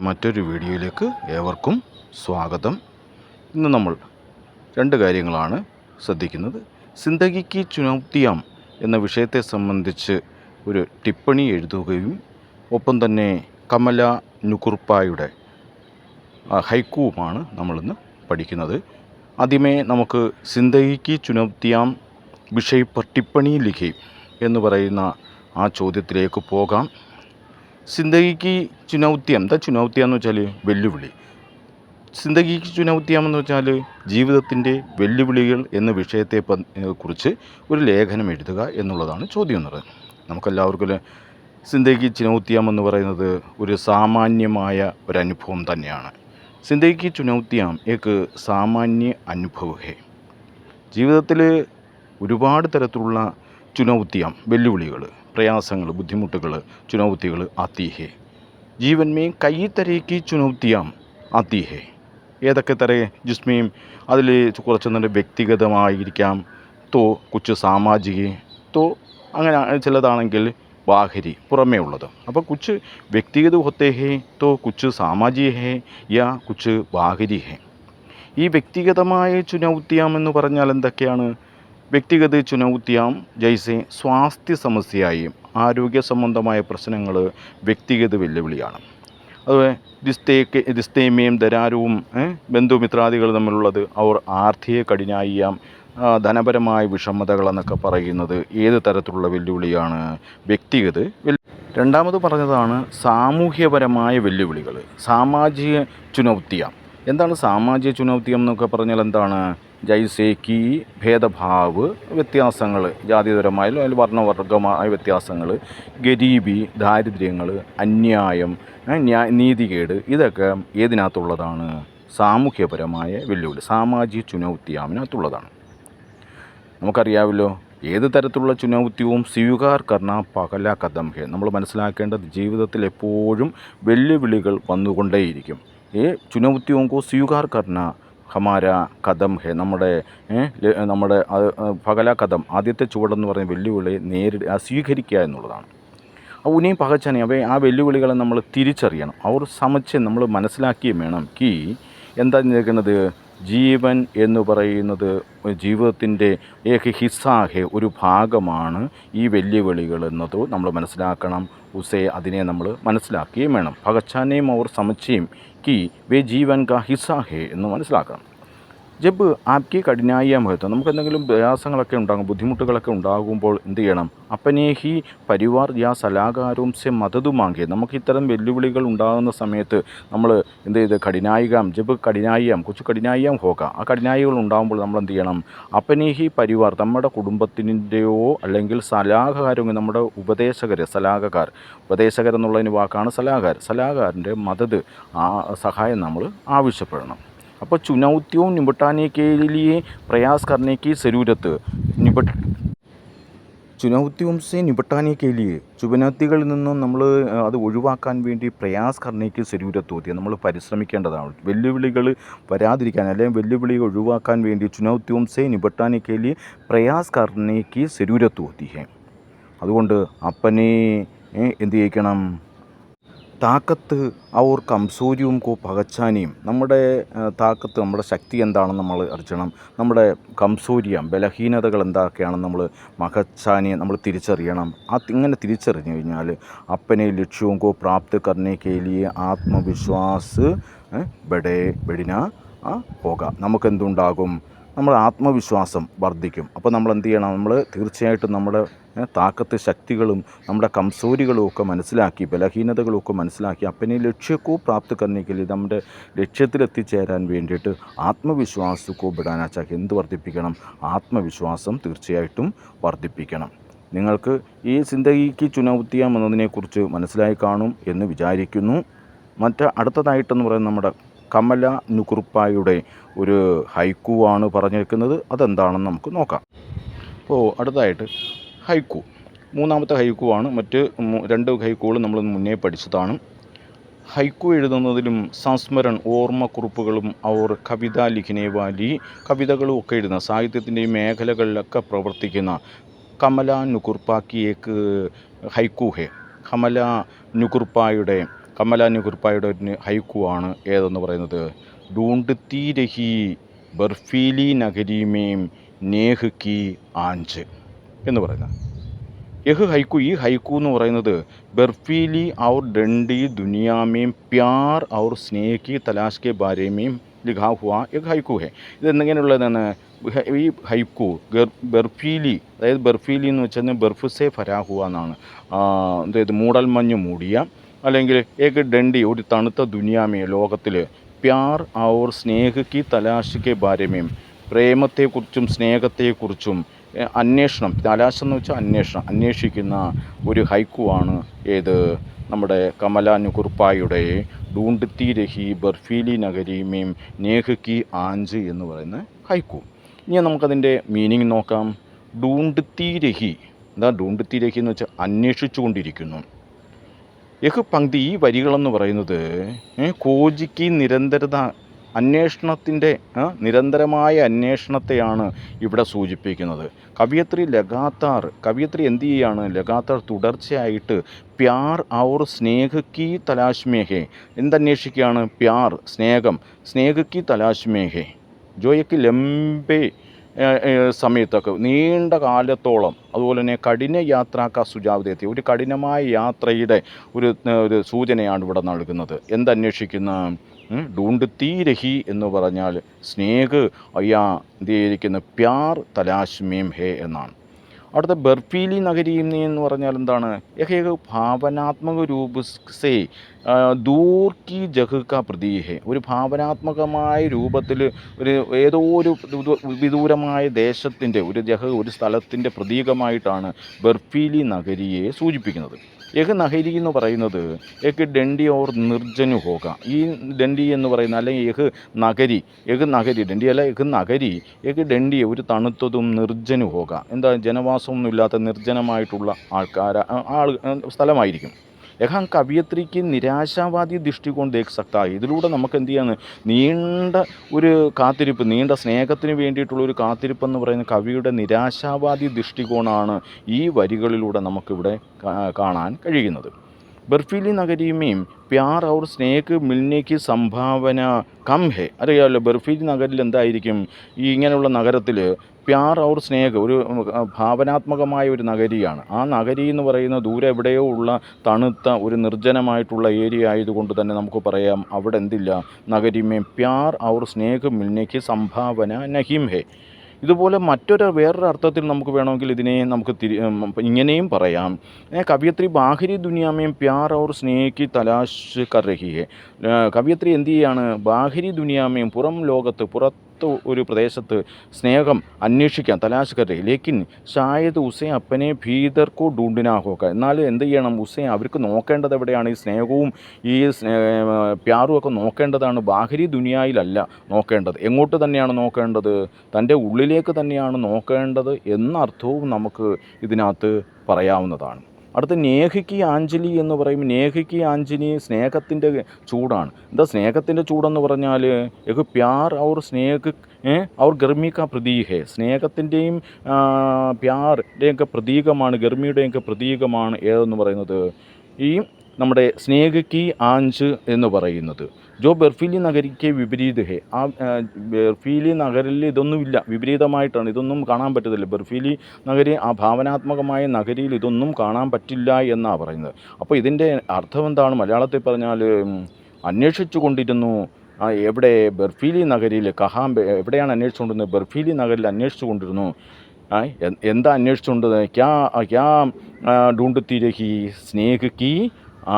മറ്റൊരു വീഡിയോയിലേക്ക് ഏവർക്കും സ്വാഗതം. ഇന്ന് നമ്മൾ രണ്ട് കാര്യങ്ങളാണ് ശ്രദ്ധിക്കുന്നത്. സിന്ദഗിക്ക് ചുനൗത്തിയാം എന്ന വിഷയത്തെ സംബന്ധിച്ച് ഒരു ടിപ്പണി എഴുതുകയും ഒപ്പം തന്നെ കമല നുകുർപ്പായുടെ ഹൈക്കുവുമാണ് നമ്മളിന്ന് പഠിക്കുന്നത്. ആദ്യമേ നമുക്ക് സിന്ദഗിക്ക് ചുനൗത്തിയാം വിഷയ് പർ ടിപ്പണി ലിഖി എന്ന് പറയുന്ന ആ ചോദ്യത്തിലേക്ക് പോകാം. സിന്ദഗിക്ക് ചുനൗത്തിയം ചുനൗത്തിയം എന്ന് വെച്ചാൽ വെല്ലുവിളി. സിന്ദഗിക്ക് ചുനൗത്തിയം എന്ന് വെച്ചാൽ ജീവിതത്തിൻ്റെ വെല്ലുവിളികൾ എന്ന വിഷയത്തെ കുറിച്ച് ഒരു ലേഖനം എഴുതുക എന്നുള്ളതാണ് ചോദ്യം എന്നത്. നമുക്കെല്ലാവർക്കും സിന്ദഗി ചുനൗത്തിയം എന്ന് പറയുന്നത് ഒരു സാമാന്യമായ ഒരനുഭവം തന്നെയാണ്. സിന്ദഗിക്ക് ചുനൗത്തിയാം ഏക്ക് സാമാന്യ അനുഭവ ഹേ. ജീവിതത്തിൽ ഒരുപാട് തരത്തിലുള്ള ചുനൗത്തിയാം വെല്ലുവിളികൾ, പ്രയാസങ്ങൾ, ബുദ്ധിമുട്ടുകൾ, ചുനൗത്തികൾ ആത്തി ഹേ. ജീവൻ മേ കई तरह की ചുനൗത്തിയാം ആത്തി ഹേ. ഏതൊക്കെ തരേ ജിസ്മേം അതിൽ കുറച്ചൊന്നും വ്യക്തിഗതമായിരിക്കാം, തോ കുച്ച് സാമാജിക, തോ അങ്ങനെ ചിലതാണെങ്കിൽ ബാഹരി പുറമേ ഉള്ളത്. അപ്പോൾ കുച്ച് വ്യക്തിഗത ഹോത്തേ ഹേ, തോ കുച്ച് സാമാജിക ഹേ, യാ കുച്ച് ബാഹരി ഹേ. ഈ വ്യക്തിഗതമായ ചുനൗത്തിയാം എന്ന് പറഞ്ഞാൽ എന്തൊക്കെയാണ്? വ്യക്തിഗത ചുനൗത്തിയാം ജൈസെ സ്വാസ്ഥ്യ സമസ്യയായി ആരോഗ്യ സംബന്ധമായ പ്രശ്നങ്ങൾ വ്യക്തിഗത വെല്ലുവിളിയാണ്. അതുപോലെ ദിസ്തേമയും ദരാരവും ബന്ധുമിത്രാദികൾ തമ്മിലുള്ളത് അവർ ആർथिക കഠിനായിയാം ധനപരമായ വിഷമതകൾ എന്നൊക്കെ പറയുന്നത് ഏത് തരത്തിലുള്ള വെല്ലുവിളിയാണ്? വ്യക്തിഗത രണ്ടാമത് പറഞ്ഞതാണ് സാമൂഹ്യപരമായ വെല്ലുവിളികൾ, സാമാജിക ചുനൗത്തിയാം. എന്താണ് സാമാജിക ചുനൗത്തിയം എന്നൊക്കെ പറഞ്ഞാൽ എന്താണ്? ജൈസേക്ക് ഭേദഭാവ് വ്യത്യാസങ്ങൾ, ജാതിപരമായാലും അല്ലെങ്കിൽ വർണ്ണവർഗമായ വ്യത്യാസങ്ങൾ, ഗരീബി ദാരിദ്ര്യങ്ങൾ, അന്യായം, നീതികേട്, ഇതൊക്കെ ഏതിനകത്തുള്ളതാണ്? സാമൂഹ്യപരമായ വെല്ലുവിളി, സാമാജിക ചുനൗത്തിയാമിനകത്തുള്ളതാണ്. നമുക്കറിയാമല്ലോ, ഏത് തരത്തിലുള്ള ചുനൗത്തിയും സ്വീകാർ കർണ പകല കദം ഹേ. നമ്മൾ മനസ്സിലാക്കേണ്ടത് ജീവിതത്തിൽ എപ്പോഴും വെല്ലുവിളികൾ വന്നുകൊണ്ടേയിരിക്കും. ഈ ചുനൗത്തിയും കോ സ്വീകാർ കർണ ഹമാര കദം ഹേ. നമ്മുടെ പകല കദം, ആദ്യത്തെ ചുവടെന്ന് പറയുന്ന വെല്ലുവിളി സ്വീകരിക്കുക എന്നുള്ളതാണ്. ഉനിയും പകച്ചാനെ ആ വെല്ലുവിളികളെ നമ്മൾ തിരിച്ചറിയണം. അവർ സമച്ച് നമ്മൾ മനസ്സിലാക്കിയും വേണം. എന്താ നിൽക്കുന്നത്? ജീവൻ എന്ന് പറയുന്നത് ജീവിതത്തിൻ്റെ ഏക ഹിസ്സാഹെ, ഒരു ഭാഗമാണ് ഈ വെല്ലുവിളികൾ എന്നത് നമ്മൾ മനസ്സിലാക്കണം. അതിനെ നമ്മൾ മനസ്സിലാക്കുകയും വേണം. പകച്ചാനെയും അവർ സമച്ചയും വേ ജീവൻ കാ ഹിസ്സാഹെ എന്ന് മനസ്സിലാക്കണം. ജബ് ആപ്കി കഠിനായിയാം ഹോത്ത, നമുക്ക് എന്തെങ്കിലും പ്രയാസങ്ങളൊക്കെ ഉണ്ടാകും, ബുദ്ധിമുട്ടുകളൊക്കെ ഉണ്ടാകുമ്പോൾ എന്ത് ചെയ്യണം? അപ്പനേഹി പരിവാർ യാ സലാകാരും സെ മദതു മാങ്കെ. നമുക്ക് ഇത്തരം വെല്ലുവിളികൾ ഉണ്ടാകുന്ന സമയത്ത് നമ്മൾ എന്ത് ചെയ്ത് ജബ് കഠിനായിയാം കൊച്ചു കഠിനായിയാം ഹോക. ആ കഠിനായികൾ ഉണ്ടാകുമ്പോൾ നമ്മൾ എന്ത് ചെയ്യണം? അപ്പനേഹി പരിവാർ, നമ്മുടെ കുടുംബത്തിൻ്റെയോ അല്ലെങ്കിൽ സലാഹകാരും, നമ്മുടെ ഉപദേശകർ, ഉപദേശകരെന്നുള്ളതിന് വാക്കാണ് സലാഹകാരൻ്റെ മദത്, ആ സഹായം നമ്മൾ ആവശ്യപ്പെടണം. അപ്പോൾ ചുനൗത്തിയും നിപട്ടാനെ കെ ലിയെ പ്രയാസ് കർനെ കി സരൂരത്ത്. ചുനൗത്തിയും സെ നിപട്ടാനെ കെ ലിയെ, ചുനൗത്തികളിൽ നിന്നും നമ്മൾ അത് ഒഴിവാക്കാൻ വേണ്ടി പ്രയാസ് കർണേക്ക് സരൂരത്ത് ഹോത്തി, നമ്മൾ പരിശ്രമിക്കേണ്ടതാണ്. വെല്ലുവിളികൾ വരാതിരിക്കാൻ അല്ലെങ്കിൽ വെല്ലുവിളികൾ ഒഴിവാക്കാൻ വേണ്ടി ചുനൗത്തിയും സെ നിപട്ടാനെ കെ ലിയെ പ്രയാസ് കർണേക്ക് സരൂരത്ത് ഹോത്തി ഹേ. അതുകൊണ്ട് അപ്പനെ എന്ത് ചെയ്യിക്കണം? താക്കത്ത് ഔർ കംസോരിയും കോ പകച്ചാനിയും, നമ്മുടെ താക്കത്ത്, നമ്മുടെ ശക്തി എന്താണെന്ന് നമ്മൾ അറിയണം. നമ്മുടെ കംസോരിയം, ബലഹീനതകൾ എന്തൊക്കെയാണെന്ന് നമ്മൾ പകച്ചാനിയെ നമ്മൾ തിരിച്ചറിയണം. ഇങ്ങനെ തിരിച്ചറിഞ്ഞു കഴിഞ്ഞാൽ അപ്പനെ ലക്ഷ്യവും കോ പ്രാപ്ത് കർണേ കെ ലിയെ ആത്മവിശ്വാസ് ബെടിന പോകാം. നമുക്കെന്തുണ്ടാകും? നമ്മുടെ ആത്മവിശ്വാസം വർദ്ധിക്കും. അപ്പോൾ നമ്മൾ എന്ത് ചെയ്യണം? നമ്മൾ തീർച്ചയായിട്ടും നമ്മുടെ താക്കത്ത്, ശക്തികളും നമ്മുടെ കംസോരികളും ഒക്കെ മനസ്സിലാക്കി, ബലഹീനതകളും ഒക്കെ മനസ്സിലാക്കി അപ്പനെ ലക്ഷ്യക്കോ പ്രാപ്തി കർണിക്കൽ, നമ്മുടെ ലക്ഷ്യത്തിലെത്തിച്ചേരാൻ വേണ്ടിയിട്ട് ആത്മവിശ്വാസക്കോ ബിടാനാച്ചാക്കി എന്ത് വർദ്ധിപ്പിക്കണം? ആത്മവിശ്വാസം തീർച്ചയായിട്ടും വർദ്ധിപ്പിക്കണം. നിങ്ങൾക്ക് ഈ സിന്ദഗിക്ക് ചുനൗത്തിയാം എന്നതിനെക്കുറിച്ച് മനസ്സിലായി കാണും എന്ന് വിചാരിക്കുന്നു. അടുത്തതായിട്ടെന്ന് പറയുന്നത് നമ്മുടെ കമല നുകുർപ്പായുടെ ഒരു ഹൈക്കുവാണ് പറഞ്ഞിരിക്കുന്നത്. അതെന്താണെന്ന് നമുക്ക് നോക്കാം. അപ്പോൾ അടുത്തതായിട്ട് ഹൈക്കു, മൂന്നാമത്തെ ഹൈക്കുവാണ്. മറ്റ് രണ്ട് ഹൈക്കുകൾ നമ്മൾ മുന്നേ പഠിച്ചതാണ്. ഹൈക്കു എഴുതുന്നതിലും സംസ്മരൺ, ഓർമ്മക്കുറിപ്പുകളും അവർ കവിത ലിഖിനെ വാലി, കവിതകളും ഒക്കെ എഴുതുന്ന, സാഹിത്യത്തിൻ്റെയും മേഖലകളിലൊക്കെ പ്രവർത്തിക്കുന്ന കമല നുകുർപ്പാക്കിയേക്ക് ഹൈക്കു ഹേ. കമല നുകുർപ്പായുടെ കമലാനി കുർപ്പായുടെ ഒരു ഹൈക്കു ആണ് ഏതെന്ന് പറയുന്നത്, ഡൂണ്ട്ത്തി രഹി ബർഫീലി നഗരീമേം നേഹ് കി ആഞ്ച് എന്ന് പറയുന്നത്. ഈ ഹൈക്കു എന്ന് പറയുന്നത് ബർഫീലി ഔർ ഡണ്ടി ദുനിയാമേം പ്യാർ ഔർ സ്നേഹ് കി തലാഷ് കെ ബാരേമേം ലിഖാ ഹുവാ എക് ഹൈക്കു ഹെ. ഇത് എന്തെങ്കിലുള്ളതാണ് ഈ ഹൈക്കു ബർഫീലി, അതായത് ബർഫീലി എന്ന് വെച്ചാൽ ബർഫ് സെ ഫരാ ഹുവ എന്നാണ്. അതായത് മൂടൽമഞ്ഞ് മൂടിയ, അല്ലെങ്കിൽ ഏക് ഡണ്ടി ഒരു തണുത്ത ദുനിയാമേ ലോകത്തിൽ, പ്യാർ ഔർ സ്നേഹ് കി തലാഷ് കെ ബാരേമേം പ്രേമത്തെക്കുറിച്ചും സ്നേഹത്തെക്കുറിച്ചും അന്വേഷണം, തലാശ് എന്ന് വെച്ചാൽ അന്വേഷണം, അന്വേഷിക്കുന്ന ഒരു ഹൈക്കുവാണ് ഏത്, നമ്മുടെ കമലാനി കുർപ്പായുടെ ഡൂണ്ട്ത്തി രഹി ബർഫീലി നഗരീമേം നേഹ് കി ആഞ്ച് എന്ന് പറയുന്ന ഹൈക്കു. ഇനി നമുക്കതിൻ്റെ മീനിങ് നോക്കാം. ഡൂണ്ട്ത്തി രഹി, എന്താ ഡൂണ്ട്ത്തി രഹി എന്ന് വെച്ചാൽ അന്വേഷിച്ചു കൊണ്ടിരിക്കുന്നു. യഹ് പങ്ക്തി, ഈ വരികളെന്ന് പറയുന്നത് കോജിക്ക് നിരന്തരത, അന്വേഷണത്തിൻ്റെ നിരന്തരമായ അന്വേഷണത്തെയാണ് ഇവിടെ സൂചിപ്പിക്കുന്നത്. കവിയത്രി എന്ത് ചെയ്യുകയാണ്, ലഗാത്താർ തുടർച്ചയായിട്ട് പ്യാർ ഔർ സ്നേഹ് കി തലാഷ് മേ ഹെ, എന്തന്വേഷിക്കുകയാണ്, പ്യാർ സ്നേഹം, സ്നേഹ് കി തലാഷ് മേ ഹെ ജോയ്ക്ക് ലംബേ സമയത്തൊക്കെ നീണ്ട കാലത്തോളം, അതുപോലെ തന്നെ കഠിന യാത്രാക്ക സുജാവ്യത്തി, ഒരു കഠിനമായ യാത്രയുടെ ഒരു സൂചനയാണ് ഇവിടെ നൽകുന്നത്. എന്തന്വേഷിക്കുന്ന, ഡൂണ്ട്ത്തി രഹി എന്ന് പറഞ്ഞാൽ സ്നേഹ് അയ്യാ എന്ത് ചെയ്തിരിക്കുന്ന പ്യാർ തലാഷ് മേം ഹേ എന്നാണ്. അടുത്ത ബർഫീലി നഗരി എന്ന് പറഞ്ഞാൽ എന്താണ്, യഹ് ഭാവനാത്മക രൂപ സേ ദൂർ കി ജഹ് കാ പ്രതീക് ഹെ, ഒരു ഭാവനാത്മകമായ രൂപത്തിൽ ഏതോ ഒരു വിദൂരമായ ദേശത്തിൻ്റെ ഒരു ജഹ്, ഒരു സ്ഥലത്തിൻ്റെ പ്രതീകമായിട്ടാണ് ബർഫീലി നഗരിയെ സൂചിപ്പിക്കുന്നത്. യഹ് നഗരി എന്ന് പറയുന്നത് യഹ് ഡണ്ടി ഓർ നിർജ്ജനു ഹോക, ഈ ഡണ്ടി എന്ന് പറയുന്ന, അല്ലെങ്കിൽ യഹ് നഗരി ഡണ്ടി അല്ല, യഹ് ഡണ്ടി ഒരു തണുത്തതും നിർജ്ജനു ഹോക, എന്താ ജനവാസമൊന്നും ഇല്ലാത്ത നിർജ്ജനമായിട്ടുള്ള സ്ഥലമായിരിക്കും. യഹാ കവിയത്രിക്ക് നിരാശാവാദി ദൃഷ്ടികോൺ ദേഖ് സക്താ, ഇതിലൂടെ നമുക്ക് എന്ത് ചെയ്യാണ്, നീണ്ട ഒരു കാത്തിരിപ്പ്, നീണ്ട സ്നേഹത്തിന് വേണ്ടിയിട്ടുള്ള ഒരു കാത്തിരിപ്പ് എന്ന് പറയുന്ന കവിയുടെ നിരാശാവാദി ദൃഷ്ടികോണാണ് ഈ വരികളിലൂടെ നമുക്കിവിടെ കാണാൻ കഴിയുന്നത്. ബർഫീലി നഗരിമേം പ്യാർ ഔർ സ്നേഹ് മിൽനേക്ക് സംഭാവന കം ഹെ, അറിയാമല്ലോ ബർഫീലി നഗരിൽ എന്തായിരിക്കും, ഈ ഇങ്ങനെയുള്ള നഗരത്തിൽ പ്യാർ ഔർ സ്നേഹ് ഒരു ഭാവനാത്മകമായ ഒരു നഗരിയാണ്. ആ നഗരി എന്ന് പറയുന്ന ദൂരെ എവിടെയോ ഉള്ള തണുത്ത ഒരു നിർജ്ജനമായിട്ടുള്ള ഏരിയ ആയതുകൊണ്ട് തന്നെ നമുക്ക് പറയാം അവിടെ എന്തില്ല, നഗരിമേം പ്യാർ ഔർ സ്നേഹ് മിൽനേക്ക് സംഭാവന നഹിം ഹെ. ഇതുപോലെ വേറൊരു അർത്ഥത്തിൽ നമുക്ക് വേണമെങ്കിൽ ഇതിനെ നമുക്ക് ഇങ്ങനെയും പറയാം, കവിയത്രി ബാഹിരി ദുനിയാമേം പ്യാർ ഔർ സ്നേഹ് തലാഷ് കർ രഹി ഹെ. കവിയത്രി എന്ത് ചെയ്യാണ്, ബാഹിരി ദുനിയാമേം പുറം ലോകത്ത്, ഒരു പ്രദേശത്ത് സ്നേഹം അന്വേഷിക്കാം, തലാഷ് കർ രഹി, ലേക്കിൻ ഷായത് ഉസേ അപ്പനെ ഭീതർക്കോ ഡൂണ്ടിനാ ഹോക്ക, എന്നാൽ എന്ത് ചെയ്യണം, ഉസേ അവർക്ക് നോക്കേണ്ടത് എവിടെയാണ്, ഈ സ്നേഹവും ഈ പ്യാറും ഒക്കെ നോക്കേണ്ടതാണ് ബാഹിരി ദുനിയായിലല്ല നോക്കേണ്ടത്, എങ്ങോട്ട് തന്നെയാണ് നോക്കേണ്ടത്, തൻ്റെ ഉള്ളിലേക്ക് തന്നെയാണ് നോക്കേണ്ടത് എന്ന അർത്ഥവും നമുക്ക് ഇതിനകത്ത് പറയാവുന്നതാണ്. അടുത്ത നേഹിക്ക് ആഞ്ജലി എന്ന് പറയും. നേഹിക്ക് ആഞ്ജലി സ്നേഹത്തിൻ്റെ ചൂടാണ്. എന്താ സ്നേഹത്തിൻ്റെ ചൂടെന്ന് പറഞ്ഞാൽ, യഹ് പ്യാർ ഔർ സ്നേഹ് ഔർ ഗർമിക്ക പ്രതീക്, സ്നേഹത്തിൻ്റെയും പ്യാറിൻ്റെയൊക്കെ പ്രതീകമാണ്, ഗർമിയുടെയൊക്കെ പ്രതീകമാണ് ഏതെന്ന് പറയുന്നത്, ഈ നമ്മുടെ സ്നേഹ് കി ആഞ്ച് എന്ന് പറയുന്നത്. ജോ ബർഫീലി നഗരിക്ക് വിപരീത് ഹെ, ആ ബർഫീലി നഗരിൽ ഇതൊന്നുമില്ല, വിപരീതമായിട്ടാണ്, ഇതൊന്നും കാണാൻ പറ്റത്തില്ല. ബർഫീലി നഗരി, ആ ഭാവനാത്മകമായ നഗരിയിൽ ഇതൊന്നും കാണാൻ പറ്റില്ല എന്നാണ് പറയുന്നത്. അപ്പോൾ ഇതിൻ്റെ അർത്ഥം എന്താണ്, മലയാളത്തിൽ പറഞ്ഞാൽ അന്വേഷിച്ചു കൊണ്ടിരുന്നു, എവിടെ, ബർഫീലി നഗരിയിൽ, എവിടെയാണ് അന്വേഷിച്ചുകൊണ്ടിരുന്നത്, ബർഫീലി നഗരിൽ അന്വേഷിച്ചു കൊണ്ടിരുന്നു. എന്താ അന്വേഷിച്ചുകൊണ്ടത്, ക്യാ ഡൂണ്ട്ത്തി രഹി സ്നേഹ് കി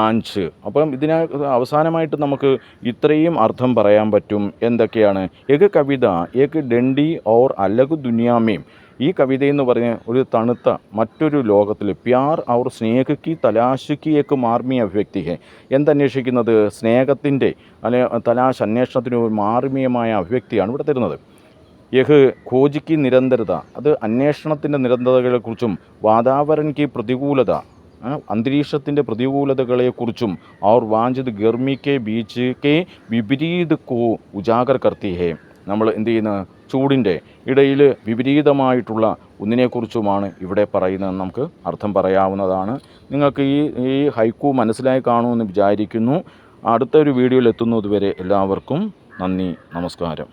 ആഞ്ച്. അപ്പം ഇതിന് അവസാനമായിട്ട് നമുക്ക് ഇത്രയും അർത്ഥം പറയാൻ പറ്റും. എന്തൊക്കെയാണ്, ഏക കവിത ഏക ഡണ്ടി ഓർ അലഗ് ദുനിയാമേം, ഈ കവിതയെന്ന് പറഞ്ഞ ഒരു തണുത്ത മറ്റൊരു ലോകത്തിൽ, പ്യാർ ഔർ സ്നേഹ് കി തലാഷ് കി ഏക്ക് മാർമിയ അഭിവ്യക്തി ഹെ, എന്തന്വേഷിക്കുന്നത്, സ്നേഹത്തിൻ്റെ അല്ലെ തലാഷ്, അന്വേഷണത്തിന് ഒരു മാർമികമായ അഭിവ്യക്തിയാണ് ഇവിടെ തരുന്നത്. യഹ് ഖോജിക്ക് നിരന്തരത, അത് അന്വേഷണത്തിൻ്റെ നിരന്തരതകളെക്കുറിച്ചും, വാതാവരണിക്ക് പ്രതികൂലത, അന്തരീക്ഷത്തിൻ്റെ പ്രതികൂലതകളെക്കുറിച്ചും, ഔർ വാഞ്ചിത് ഗർമി കെ ബീച്ച് കെ വിപരീത് കോ ഉജാഗർ കർത്തി ഹേ, നമ്മൾ എന്ത് ചെയ്യുന്ന ചൂടിൻ്റെ ഇടയിൽ വിപരീതമായിട്ടുള്ള ഒന്നിനെക്കുറിച്ചുമാണ് ഇവിടെ പറയുന്നതെന്ന് നമുക്ക് അർത്ഥം പറയാവുന്നതാണ്. നിങ്ങൾക്ക് ഈ ഹൈക്കു മനസ്സിലായി കാണുമെന്ന് വിചാരിക്കുന്നു. അടുത്തൊരു വീഡിയോയിൽ എത്തുന്നത് വരെ എല്ലാവർക്കും നന്ദി, നമസ്കാരം.